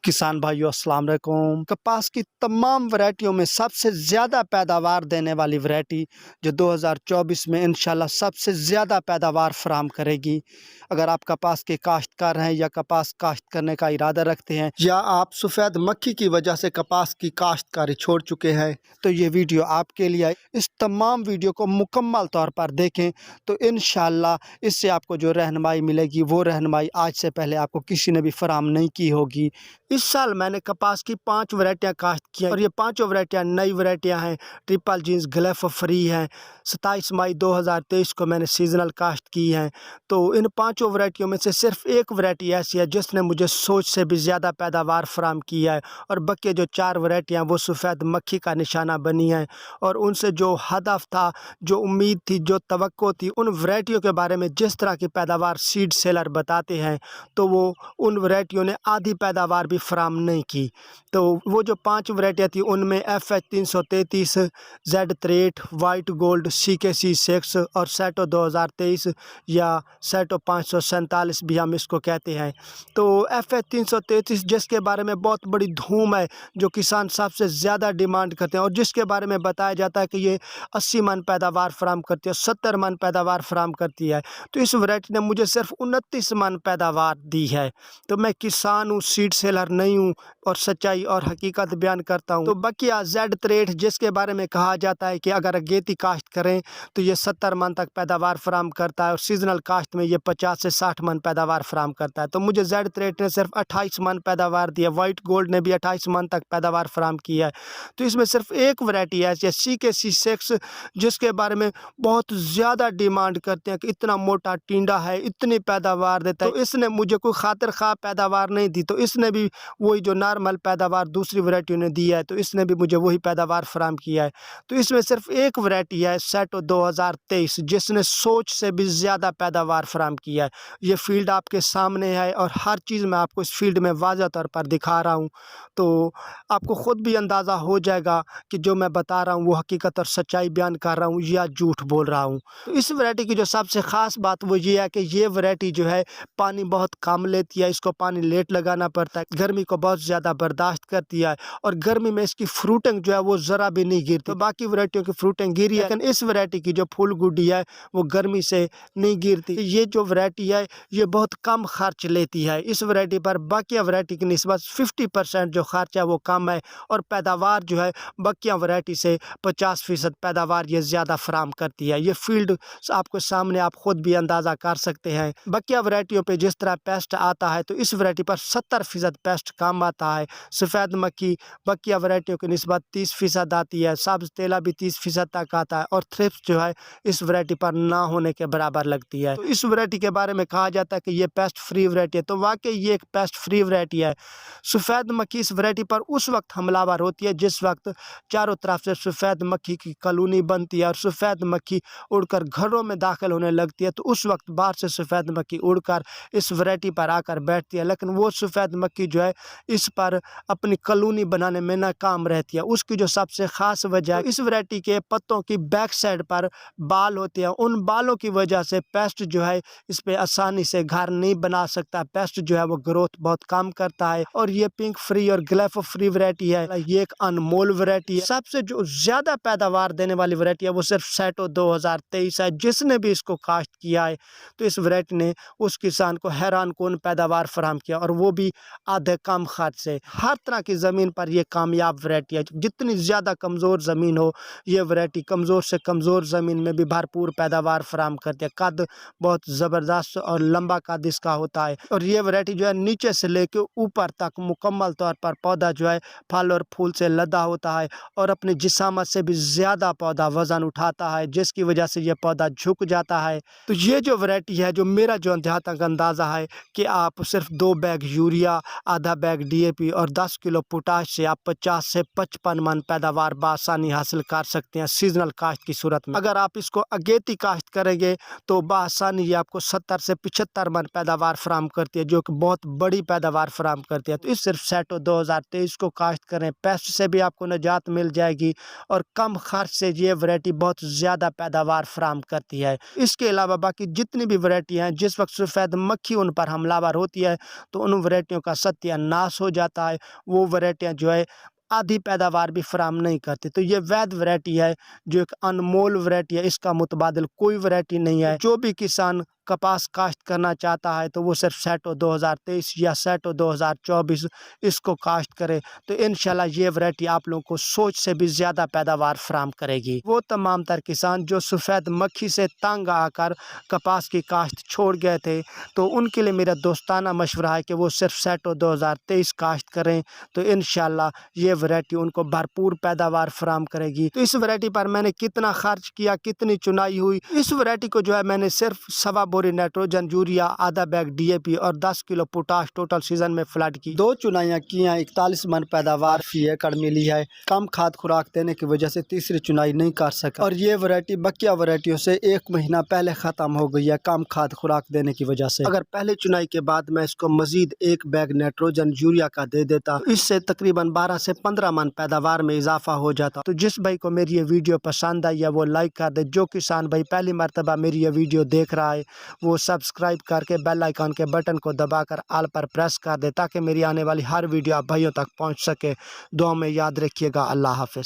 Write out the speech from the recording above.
किसान भाइयों अस्सलाम वालेकुम। कपास की तमाम वैरायटियों में सबसे ज़्यादा पैदावार देने वाली वैरायटी जो 2024 में इंशाल्लाह सबसे ज़्यादा पैदावार फराहम करेगी। अगर आप कपास के काश्तकार हैं या कपास काश्त करने का इरादा रखते हैं या आप सफ़ेद मक्खी की वजह से कपास की काश्तकारी छोड़ चुके हैं तो ये वीडियो आपके लिए है। इस तमाम वीडियो को मुकम्मल तौर पर देखें तो इंशाल्लाह इससे आपको जो रहनुमाई मिलेगी वो रहनुमाई आज से पहले आपको किसी ने भी फराहम नहीं की होगी। इस साल मैंने कपास की 5 वैरायटियाँ काश्त की हैं और ये पाँचों वैरायटियाँ नई वैरायटियाँ हैं। ट्रिपल जीन्स ग्लेफ फ्री हैं। 27 मई 2023 को मैंने सीजनल काश्त की हैं। तो इन पाँचों वैरायटियों में से सिर्फ एक वैरायटी ऐसी है जिसने मुझे सोच से भी ज़्यादा पैदावार फराहम की है और बाकी जो 4 वैरायटियाँ वो सफ़ेद मक्खी का निशाना बनी हैं। और उनसे जो हदफ था, जो उम्मीद थी, जो तवक्को थी, उन वैरायटियों के बारे में जिस तरह की पैदावार सीड सेलर बताते हैं तो वो उन वैरायटियों ने आधी पैदावार भी फराहम नहीं की। तो वो जो 5 वैरायटियाँ थी उनमें FH 333, Z-3, white gold, CKC 6 और सेटो 2023 या सेटो 547 भी हम इसको कहते हैं। तो FH 333 जिसके बारे में बहुत बड़ी धूम है, जो किसान सबसे ज़्यादा डिमांड करते हैं और जिसके बारे में बताया जाता है कि ये 80 मन पैदावार फराहम करती है, 70 मन पैदावार फराहम करती है। तो इस वैरायटी ने मुझे सिर्फ 29 मन पैदावार दी है। तो मैं किसान हूँ, सीड सेलर नहीं हूँ और सच्चाई और हकीकत बयान करता हूँ। तो बकिया Z-3 जिसके बारे में कहा जाता है कि अगर अगेती काश्त करें तो ये 70 मन तक पैदावार फराहम करता है और सीजनल काश्त में ये 50 से 60 मन पैदावार फराहम करता है। तो मुझे Z-3 ने सिर्फ 28 मन पैदावार दी है। वाइट गोल्ड ने भी 28 मन तक पैदावार फराहम की है। तो इसमें सिर्फ एक वैरायटी है CKC 6 जिसके बारे में बहुत ज़्यादा डिमांड करते हैं कि इतना मोटा टिंडा है, इतनी पैदावार देता है। तो इसने मुझे कोई खातिर खा पैदावार नहीं दी, तो इसने भी वही जो नॉर्मल पैदावार दूसरी वैरायटी ने दी है तो इसने भी मुझे वही पैदावार फराहम किया है। तो इसमें सिर्फ एक वैरायटी है सेटो 2023 जिसने सोच से भी ज़्यादा पैदावार फराहम किया है। ये फील्ड आपके सामने है और हर चीज़ मैं आपको इस फील्ड में वाज़ह तौर पर दिखा रहा हूँ, तो आपको ख़ुद भी अंदाज़ा हो जाएगा कि जो मैं बता रहा हूँ वो हकीकत और सच्चाई बयान कर रहा हूँ या झूठ बोल रहा हूँ। तो इस वैरायटी की जो सबसे ख़ास बात वो ये है कि ये वैरायटी जो है पानी बहुत कम लेती है, इसको पानी लेट लगाना पड़ता है, गर्मी को बहुत ज़्यादा बर्दाश्त करती है और गर्मी में इसकी फ्रूटिंग जो है वो ज़रा भी नहीं गिरती। तो बाकी वैरायटियों की फ्रूटिंग गिरी है लेकिन इस वैरायटी की जो फूल गुड्डी है वो गर्मी से नहीं गिरती। ये जो वैरायटी है ये बहुत कम खर्च लेती है। इस वैरायटी पर बाकी वैरायटी की निस्बत 50% जो खर्च है वो कम है और पैदावार जो है बाकी वैरायटी से 50% पैदावार ये ज़्यादा फराहम करती है। ये फील्ड आपके सामने आप ख़ुद भी अंदाज़ा कर सकते हैं। बाकी वैरायटियों पे जिस तरह पेस्ट आता है तो इस वैरायटी पर 70% पेस्ट कम आता है। सफ़ेद मक्खी बाकी वैरायटियों की निस्बत 30% आती है, सब्ज़ तेला भी 30% तक आता है और थ्रिप्स जो है इस वैरायटी पर ना होने के बराबर लगती है। तो इस वैरायटी के बारे में कहा जाता है कि ये पेस्ट फ्री वैरायटी है, तो वाकई ये एक पेस्ट फ्री वैरायटी है। सफ़ेद मक्खी इस वैरायटी पर उस वक्त हमलावर होती है जिस वक्त चारों तरफ से सफ़ेद मक्खी की कॉलोनी बनती है और सफ़ेद मक्खी उड़कर घरों में दाखिल होने लगती है। तो उस वक्त बाहर से सफ़ेद मक्खी उड़कर इस वैरायटी पर आकर बैठती है, लेकिन वो सफ़ेद मक्खी जो है इस पर अपनी कॉलोनी बनाने में नाकाम रहती है। उसकी जो सबसे ख़ास वजह है, इस वैरायटी के पत्तों की बैक साइड पर बाल होते हैं। उन बालों की वजह से पेस्ट जो है इस पर आसानी से घर नहीं बना सकता। पेस्ट जो है वो ग्रोथ बहुत कम करता है और ये पिंक फ्री और ग्लेफ फ्री वैरायटी है। ये एक अनमोल वैरायटी है। सबसे जो ज़्यादा पैदावार देने वाली वैरायटी है वो सिर्फ सेटो 2023 है। जिसने भी इसको काश्त किया है तो इस वैरायटी ने उस किसान को हैरान कौन पैदावार फराहम किया और वो भी आधे कम खर्च से। हर तरह की ज़मीन पर यह कामयाब वैरायटी है। जितनी ज़्यादा कमज़ोर ज़मीन हो ये वैरायटी कमज़ोर से कमज़ोर ज़मीन में भी भरपूर पैदावार फराहम करती है। कद बहुत ज़बरदस्त और लंबा कद इसका होता है और ये वैरायटी जो है नीचे से लेके ऊपर तक मुकम्मल तौर पर पौधा जो है फल और फूल से लदा होता है और अपनी जिसामत से भी ज़्यादा पौधा वज़न उठाता है जिसकी वजह से यह पौधा झुक जाता है। तो ये जो वैरायटी है, जो मेरा जो जहाँ तक अंदाज़ा है कि आप सिर्फ 2 बैग यूरिया, आधा बैग DAP और 10 किलो पोटाश से आप 50 से 55 मन पैदावार बआसानी हासिल कर सकते हैं सीजनल काश्त की सूरत में। अगर आप इसको अगेती काश्त करेंगे तो बआसानी ये आपको 70 से 75 मन पैदावार फराम करती है, जो कि बहुत बड़ी पैदावार फराम करती है। तो इस सिर्फ सैटो 2023 को काश्त करें, पेस्ट से भी आपको निजात मिल जाएगी और कम खर्च से ये वैरायटी बहुत ज़्यादा पैदावार फराम करती है। इसके अलावा बाकी जितनी भी वैरायटी हैं, जिस वक्त सफ़ेद मक्खी उन पर हमलावर होती है तो उन वैरायटियों का सत्यानाश हो जाता है। वो वैरायटियाँ जो है आधी पैदावार भी फराम नहीं करती। तो ये वैध वैरायटी है, जो एक अनमोल वैरायटी है, इसका मुतबादिल कोई वैरायटी नहीं है। जो भी किसान कपास काश्त करना चाहता है तो वो सिर्फ सैटो 2023 या सैटो 2024 इसको काश्त करे, तो इंशाल्लाह ये वैरायटी आप लोगों को सोच से भी ज़्यादा पैदावार फराम करेगी। वो तमाम तर किसान जो सफ़ेद मक्खी से तंग आकर कपास की काश्त छोड़ गए थे, तो उनके लिए मेरा दोस्ताना मशवरा है कि वो सिर्फ सैटो 2023 काश्त करें, तो इंशाल्लाह ये वैरायटी उनको भरपूर पैदावार फराम करेगी। तो इस वैरायटी पर मैंने कितना खर्च किया, कितनी चुनाई हुई, इस वैरायटी को जो है मैंने सिर्फ सवा बोरी नाइट्रोजन यूरिया, आधा बैग डीएपी और 10 किलो पोटाश टोटल सीजन में फ्लड की। 2 चुनाइयाँ की हैं, 41 मन पैदावार फी एकड़ मिली है। कम खाद खुराक देने की वजह से तीसरी चुनाई नहीं कर सका और ये वैरायटी बकिया वैरायटियों से 1 महीना पहले खत्म हो गई है कम खाद खुराक देने की वजह से। अगर पहले चुनाई के बाद मैं इसको मजीद 1 बैग नाइट्रोजन यूरिया का दे देता तो इससे तकरीबन 12 से 15 मन पैदावार में इजाफा हो जाता। तो जिस भाई को मेरी ये वीडियो पसंद आई है वो लाइक कर दे। जो किसान भाई पहली मरतबा मेरी ये वीडियो देख रहा है वो सब्सक्राइब करके बेल आइकन के बटन को दबाकर ऑल पर प्रेस कर दे, ताकि मेरी आने वाली हर वीडियो आप भाइयों तक पहुंच सके। दुआ में याद रखिएगा। अल्लाह हाफिज़।